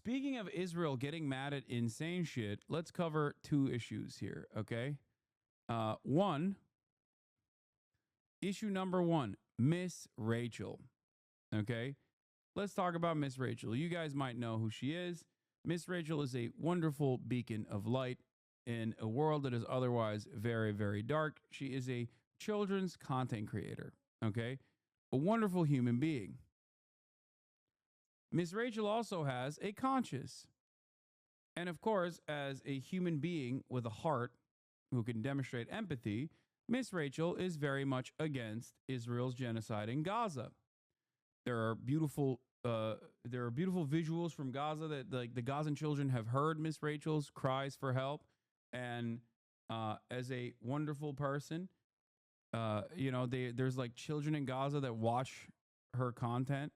Speaking of Israel getting mad at insane shit, let's cover two issues here, okay? One, issue number one, Miss Rachel, okay? Let's talk about Miss Rachel. You guys might know who she is. Miss Rachel is a wonderful beacon of light in a world that is otherwise very, very dark. She is a children's content creator, okay? A wonderful human being. Miss Rachel also has a conscience. And of course, as a human being with a heart who can demonstrate empathy, Miss Rachel is very much against Israel's genocide in Gaza. There are beautiful visuals from Gaza that the Gazan children have heard Miss Rachel's cries for help, and as a wonderful person, there's like children in Gaza that watch her content.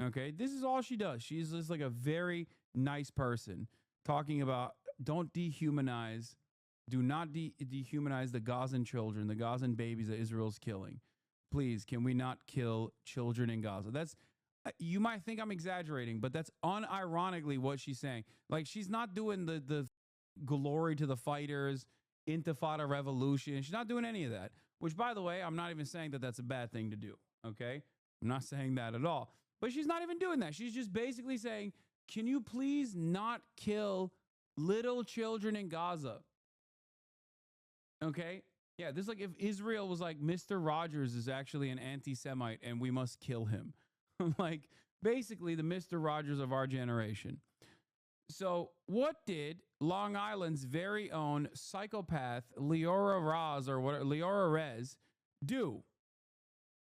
Okay, this is all she does. She's just like a very nice person talking about don't dehumanize, do not dehumanize the Gazan children, the Gazan babies that Israel's killing. Please, can we not kill children in Gaza? That's, you might think I'm exaggerating, but that's unironically what she's saying. Like, she's not doing the glory to the fighters, Intifada revolution. She's not doing any of that, which, by the way, I'm not even saying that that's a bad thing to do. Okay, I'm not saying that at all. But she's not even doing that. She's just basically saying, can you please not kill little children in Gaza? Okay? Yeah, this is like if Israel was like, Mr. Rogers is actually an anti-Semite and we must kill him. Like, basically the Mr. Rogers of our generation. So what did Long Island's very own psychopath Leora Rez do?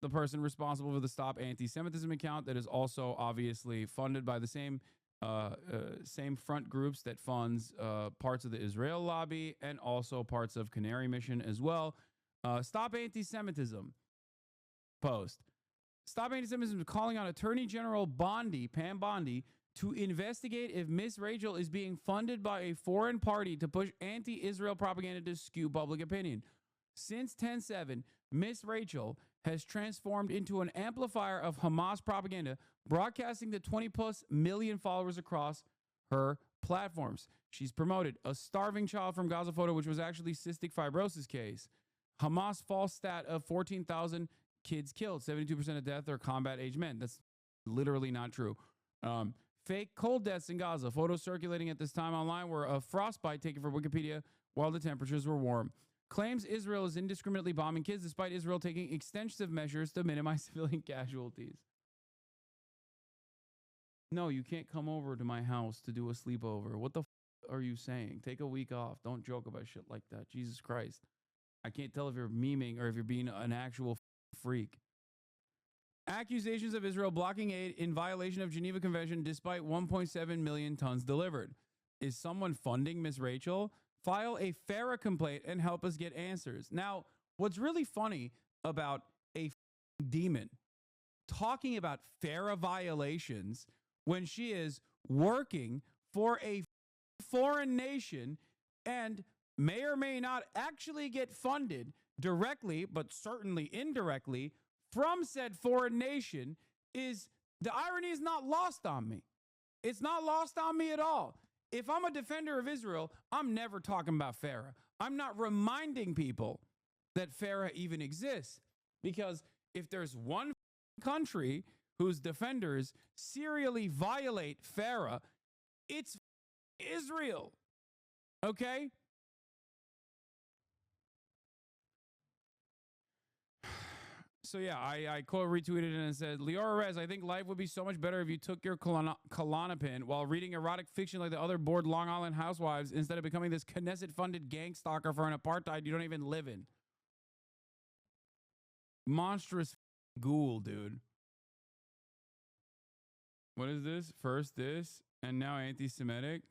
The person responsible for the Stop Anti-Semitism account that is also obviously funded by the same front groups that funds parts of the Israel lobby and also parts of Canary Mission as well. Stop Anti-Semitism post. Stop Anti-Semitism is calling on Attorney General Bondi, Pam Bondi, to investigate if Miss Rachel is being funded by a foreign party to push anti-Israel propaganda to skew public opinion. Since 10/7, Miss Rachel has transformed into an amplifier of Hamas propaganda, broadcasting to 20+ million followers across her platforms. She's promoted a starving child from Gaza photo, which was actually cystic fibrosis case. Hamas false stat of 14,000 kids killed, 72% of death are combat age men. That's literally not true. Fake cold deaths in Gaza. Photos circulating at this time online were a frostbite taken from Wikipedia while the temperatures were warm. Claims Israel is indiscriminately bombing kids despite Israel taking extensive measures to minimize civilian casualties. No, you can't come over to my house to do a sleepover. What the are you saying? Take a week off. Don't joke about shit like that. Jesus Christ. I can't tell if you're memeing or if you're being an actual freak. Accusations of Israel blocking aid in violation of Geneva Convention despite 1.7 million tons delivered. Is someone funding Miss Rachel? File a FARA complaint and help us get answers. Now, what's really funny about a demon talking about FARA violations when she is working for a foreign nation and may or may not actually get funded directly, but certainly indirectly from said foreign nation, is the irony is not lost on me. It's not lost on me at all. If I'm a defender of Israel, I'm never talking about FARA. I'm not reminding people that FARA even exists, because if there's one country whose defenders serially violate FARA, it's Israel. Okay? So yeah, I quote retweeted and said, Leora Rez, I think life would be so much better if you took your Klonopin while reading erotic fiction like the other bored Long Island housewives instead of becoming this Knesset-funded gang stalker for an apartheid you don't even live in. Monstrous ghoul, dude. What is this? First this, and now anti-Semitic?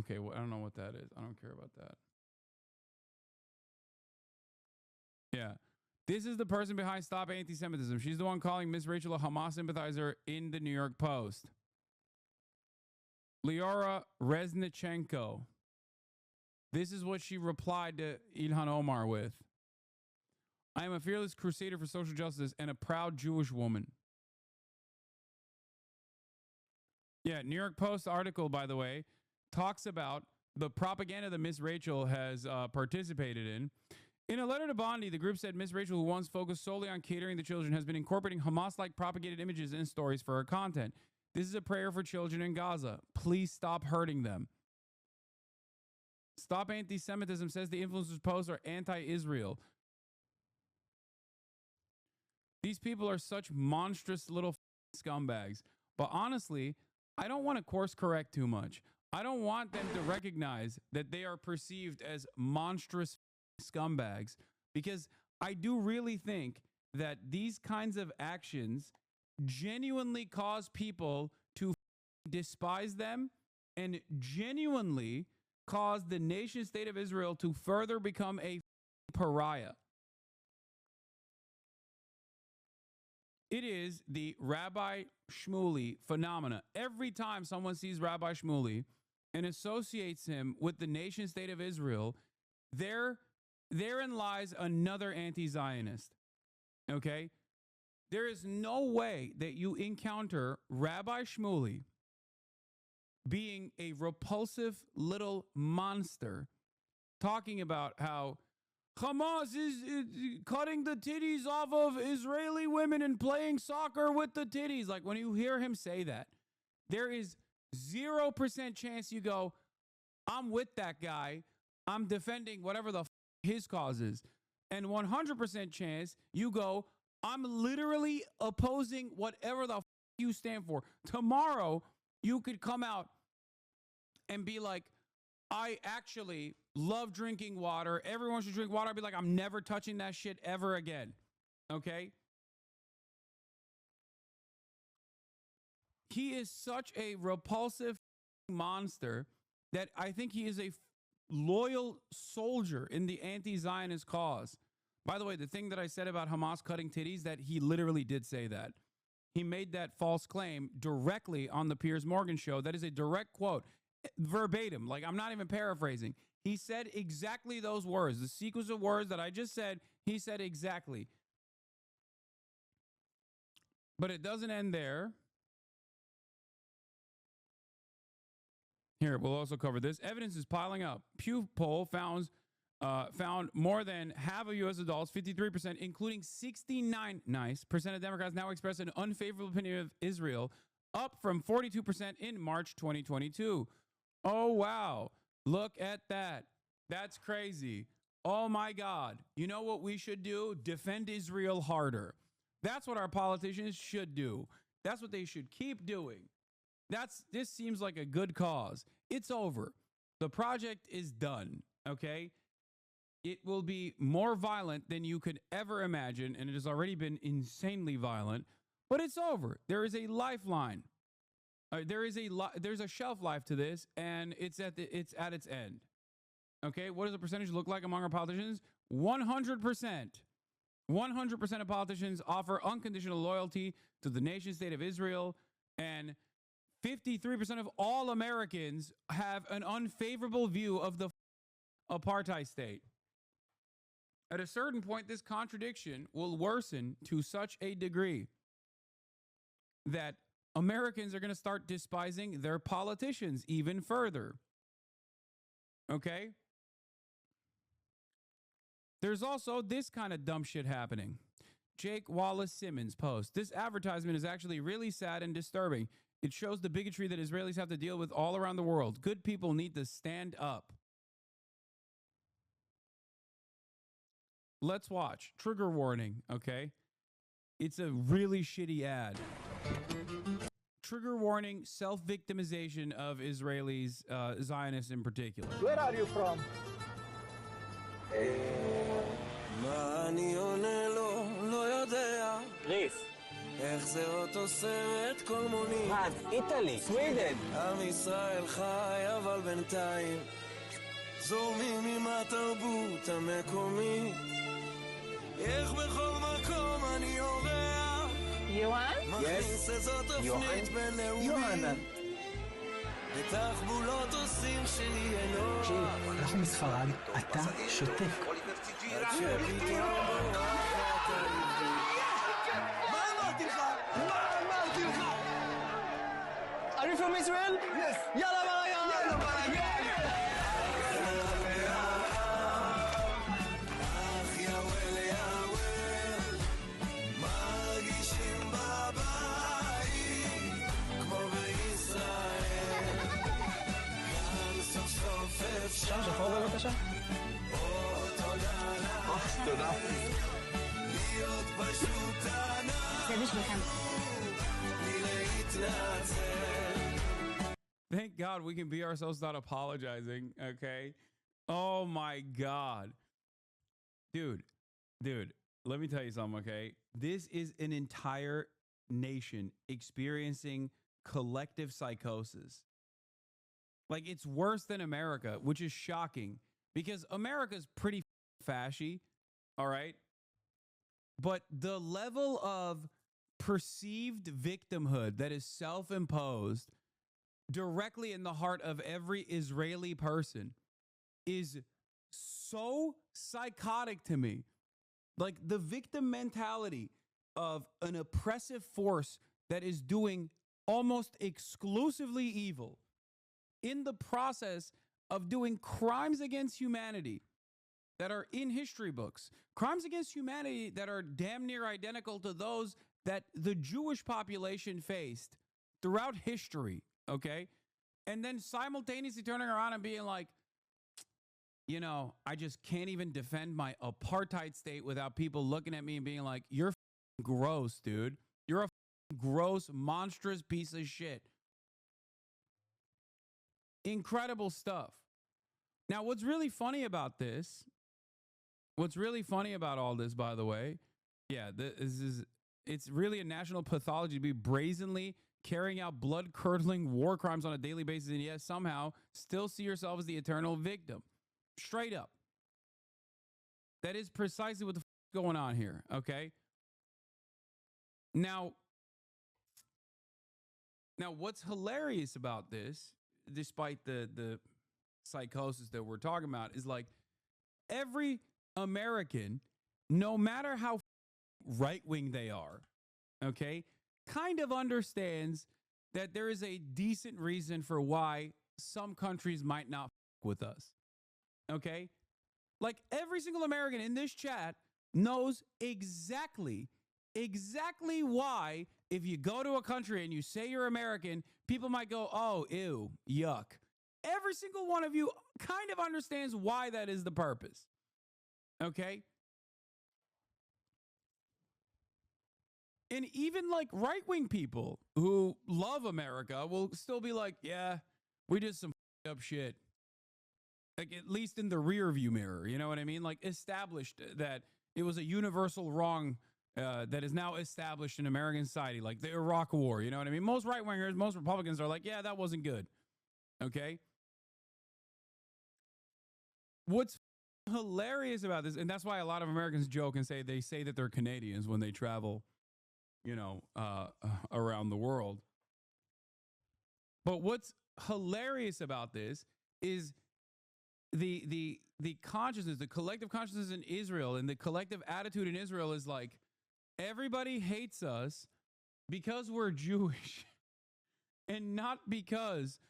Okay, well, I don't know what that is. I don't care about that. Yeah. This is the person behind Stop Anti-Semitism. She's the one calling Miss Rachel a Hamas sympathizer in the New York Post. Leora Reznichenko. This is what she replied to Ilhan Omar with. I am a fearless crusader for social justice and a proud Jewish woman. Yeah, New York Post article, by the way, talks about the propaganda that Miss Rachel has participated in. In a letter to Bondi, the group said Miss Rachel, who once focused solely on catering the children, has been incorporating Hamas-like propagated images and stories for her content. This is a prayer for children in Gaza. Please stop hurting them. Stop Anti-Semitism says the influencers posts are anti-Israel. These people are such monstrous little scumbags. But honestly, I don't want to course correct too much. I don't want them to recognize that they are perceived as monstrous scumbags, because I do really think that these kinds of actions genuinely cause people to despise them and genuinely cause the nation state of Israel to further become a pariah. It is the Rabbi Shmuley phenomena. Every time someone sees Rabbi Shmuley and associates him with the nation state of Israel, therein lies another anti-Zionist. Okay? There is no way that you encounter Rabbi Shmuley being a repulsive little monster talking about how Hamas is cutting the titties off of Israeli women and playing soccer with the titties. Like, when you hear him say that, there is 0% chance you go, I'm with that guy. I'm defending whatever the his cause is. And 100% chance you go, I'm literally opposing whatever the you stand for. Tomorrow, you could come out and be like, I actually love drinking water. Everyone should drink water. I'd be like, I'm never touching that shit ever again. Okay? He is such a repulsive monster that I think he is a loyal soldier in the anti-Zionist cause. By the way, the thing that I said about Hamas cutting titties, that he literally did say that. He made that false claim directly on the Piers Morgan show. That is a direct quote. Verbatim, like, I'm not even paraphrasing. He said exactly those words. The sequence of words that I just said, he said exactly. But it doesn't end there. Here, we'll also cover this. Evidence is piling up. Pew poll found more than half of U.S. adults, 53%, including 69% of Democrats, now express an unfavorable opinion of Israel, up from 42% in March 2022. Oh, wow. Look at that. That's crazy. Oh, my God. You know what we should do? Defend Israel harder. That's what our politicians should do. That's what they should keep doing. This seems like a good cause. It's over. The project is done, okay? It will be more violent than you could ever imagine, and it has already been insanely violent, but it's over. There is a lifeline. There's a shelf life to this, and it's at its end. Okay, what does the percentage look like among our politicians? 100%. 100% of politicians offer unconditional loyalty to the nation state of Israel, and 53% of all Americans have an unfavorable view of the apartheid state. At a certain point, this contradiction will worsen to such a degree that Americans are going to start despising their politicians even further. Okay? There's also this kind of dumb shit happening. Jake Wallace Simmons post. This advertisement is actually really sad and disturbing. It shows the bigotry that Israelis have to deal with all around the world. Good people need to stand up. Let's watch. Trigger warning, okay? It's a really shitty ad. Trigger warning, self-victimization of Israelis, Zionists in particular. Where are you from? Greece. איך זה אותו סרט קולמוני? איטלי, סווידן. עם ישראל חי אבל בינתיים זורמים עם התרבות המקומית. איך בכל מקום אני אורח מכניס איזו תפנית בינלאומית בתחבולות עושים שלי אינו תקשיב, אנחנו מספרד, אתה שותק עד שפתאום בורחת העברית. מה אמרתי לך? from Israel? Yes. Yalla Barayan! אפשר שחור בבקשה? תודה. זה בשבילכם. Thank God we can be ourselves without apologizing, okay? Oh my God. Dude, let me tell you something, okay? This is an entire nation experiencing collective psychosis. Like, it's worse than America, which is shocking because America's pretty fashy, all right? But the level of perceived victimhood that is self-imposed directly in the heart of every Israeli person is so psychotic to me. Like, the victim mentality of an oppressive force that is doing almost exclusively evil in the process of doing crimes against humanity that are in history books, crimes against humanity that are damn near identical to those that the Jewish population faced throughout history, okay? And then simultaneously turning around and being like, you know, I just can't even defend my apartheid state without people looking at me and being like, you're gross, dude. You're a gross, monstrous piece of shit. Incredible stuff. Now, what's really funny about this, what's really funny about all this, by the way, yeah, it's really a national pathology to be brazenly carrying out blood-curdling war crimes on a daily basis and yet somehow still see yourself as the eternal victim. Straight up. That is precisely what the f going on here, okay? Now, what's hilarious about this, despite the psychosis that we're talking about, is like every American, no matter how right-wing they are, okay, kind of understands that there is a decent reason for why some countries might not with us, okay? Like every single American in this chat knows exactly why if you go to a country and you say you're American, people might go, oh, ew, yuck. Every single one of you kind of understands why that is the purpose, okay? And even like right-wing people who love America will still be like, yeah, we did some up shit. Like at least in the rear view mirror, you know what I mean? Like established that it was a universal wrong that is now established in American society, like the Iraq War, you know what I mean? Most right-wingers, most Republicans are like, yeah, that wasn't good, okay? What's hilarious about this, and that's why a lot of Americans joke and say that they're Canadians when they travel, you know, around the world. But what's hilarious about this is the consciousness, the collective consciousness in Israel, and the collective attitude in Israel is like, everybody hates us because we're Jewish and not because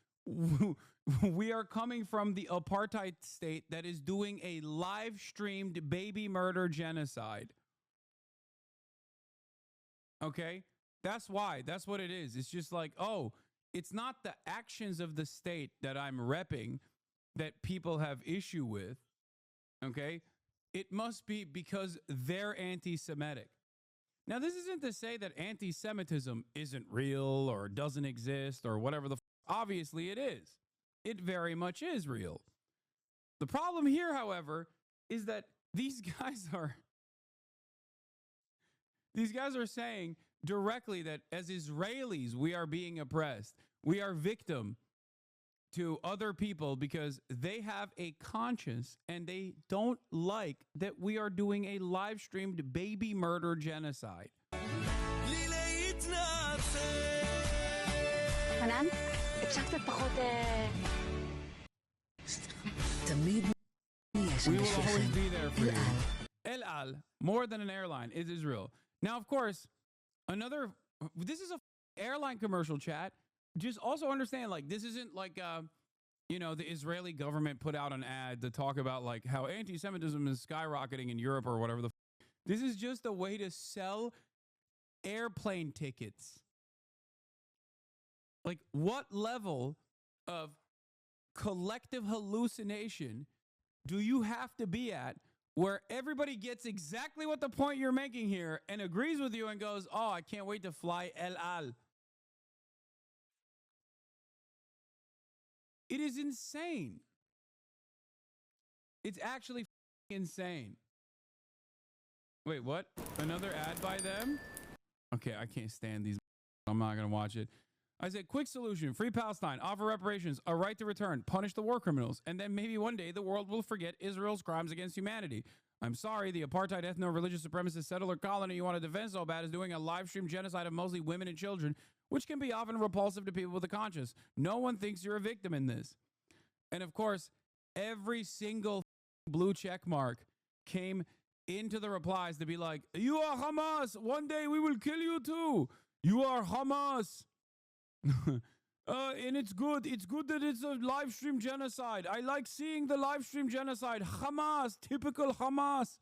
we are coming from the apartheid state that is doing a live streamed baby murder genocide. Okay? That's why. That's what it is. It's just like, oh, it's not the actions of the state that I'm repping that people have issue with. Okay? It must be because they're anti-Semitic. Now, this isn't to say that anti-Semitism isn't real or doesn't exist or whatever obviously it is. It very much is real. The problem here, however, is that these guys are saying directly that as Israelis, we are being oppressed. We are victim to other people because they have a conscience and they don't like that we are doing a live streamed baby murder genocide. חנן, אפשר קצת פחות... תמיד יש We will always בשבילכם. be there for you. El El Al, more than an airline, is Israel. Now, of course, this is a airline commercial chat. just also understand, like, this isn't like the Israeli government put out an ad to talk about like how anti-Semitism is skyrocketing in Europe or whatever this is just a way to sell airplane tickets. Like, what level of collective hallucination do you have to be at where everybody gets exactly what the point you're making here and agrees with you and goes, oh, I can't wait to fly El Al. It is insane. It's actually insane. Wait, what? Another ad by them? Okay, I can't stand these. I'm not going to watch it. I said, quick solution, free Palestine, offer reparations, a right to return, punish the war criminals, and then maybe one day the world will forget Israel's crimes against humanity. I'm sorry, the apartheid ethno-religious supremacist settler colony you want to defend so bad is doing a live stream genocide of mostly women and children, which can be often repulsive to people with a conscience. No one thinks you're a victim in this. And of course, every single blue check mark came into the replies to be like, you are Hamas. One day we will kill you too. You are Hamas. And it's good. It's good that it's a live stream genocide. I like seeing the live stream genocide. Hamas, typical Hamas.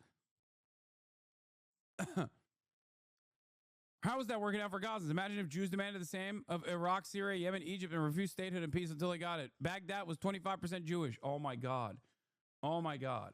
How is that working out for Gazans? Imagine if Jews demanded the same of Iraq, Syria, Yemen, Egypt, and refused statehood and peace until they got it. Baghdad was 25% Jewish. Oh my God. Oh my God.